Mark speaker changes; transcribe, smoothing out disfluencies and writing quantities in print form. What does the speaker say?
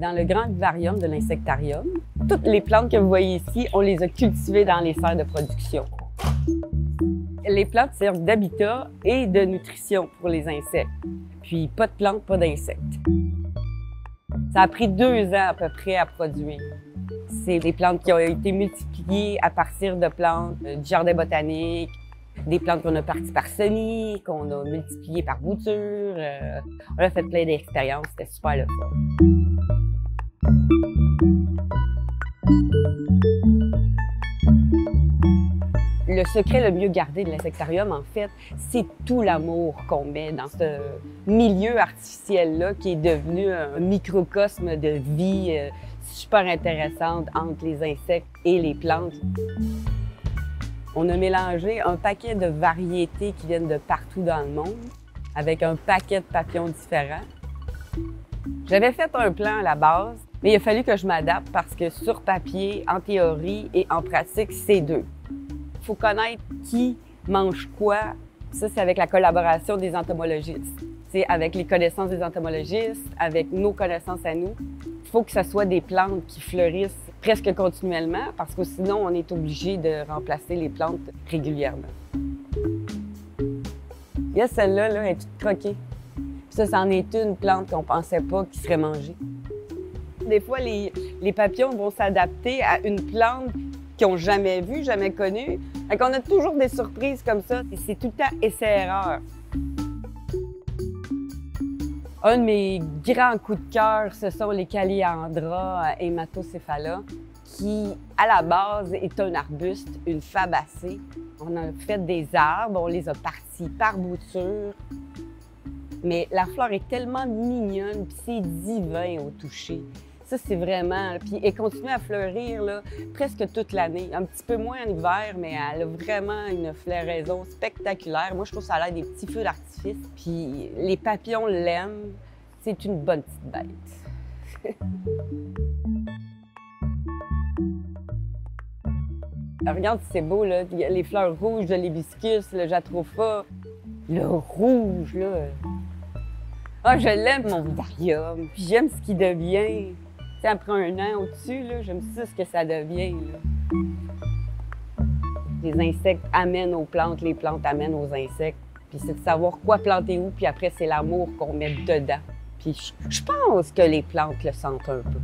Speaker 1: dans le grand vivarium de l'insectarium. Toutes les plantes que vous voyez ici, on les a cultivées dans les serres de production. Les plantes servent d'habitat et de nutrition pour les insectes. Puis pas de plantes, pas d'insectes. Ça a pris 2 ans à peu près à produire. C'est des plantes qui ont été multipliées à partir de plantes du jardin botanique, des plantes qu'on a parties par semis, qu'on a multipliées par bouture. On a fait plein d'expériences, c'était super le fun. Le secret le mieux gardé de l'insectarium, en fait, c'est tout l'amour qu'on met dans ce milieu artificiel-là qui est devenu un microcosme de vie super intéressante entre les insectes et les plantes. On a mélangé un paquet de variétés qui viennent de partout dans le monde avec un paquet de papillons différents. J'avais fait un plan à la base, mais il a fallu que je m'adapte parce que sur papier, en théorie et en pratique, c'est 2. Il faut connaître qui mange quoi. Ça, c'est avec la collaboration des entomologistes. C'est avec les connaissances des entomologistes, avec nos connaissances à nous. Il faut que ce soit des plantes qui fleurissent presque continuellement parce que sinon, on est obligé de remplacer les plantes régulièrement. Il y a celle-là, elle est toute croquée. Ça, c'en est une plante qu'on pensait pas qui serait mangée. Des fois, les papillons vont s'adapter à une plante qu'ils n'ont jamais vue, jamais connue. Fait qu'on a toujours des surprises comme ça. C'est tout le temps essai-erreur. Un de mes grands coups de cœur, ce sont les Kaliandra hématocéphala, qui, à la base, est un arbuste, une fabacée. On a fait des arbres, on les a partis par bouture. Mais la fleur est tellement mignonne, puis c'est divin au toucher. Ça, c'est vraiment... Puis elle continue à fleurir là, presque toute l'année. Un petit peu moins en hiver, mais elle a vraiment une floraison spectaculaire. Moi, je trouve ça a l'air des petits feux d'artifice. Puis les papillons l'aiment. C'est une bonne petite bête. Regarde, c'est beau, là. Les fleurs rouges de l'hibiscus, le jatropha. Le rouge, là. Ah, je l'aime, mon vivarium. Puis j'aime ce qu'il devient. T'sais, après 1 an au-dessus, j'aime ça, ce que ça devient. Là. Les insectes amènent aux plantes, les plantes amènent aux insectes. Puis c'est de savoir quoi planter où, puis après, c'est l'amour qu'on met dedans. Puis je pense que les plantes le sentent un peu.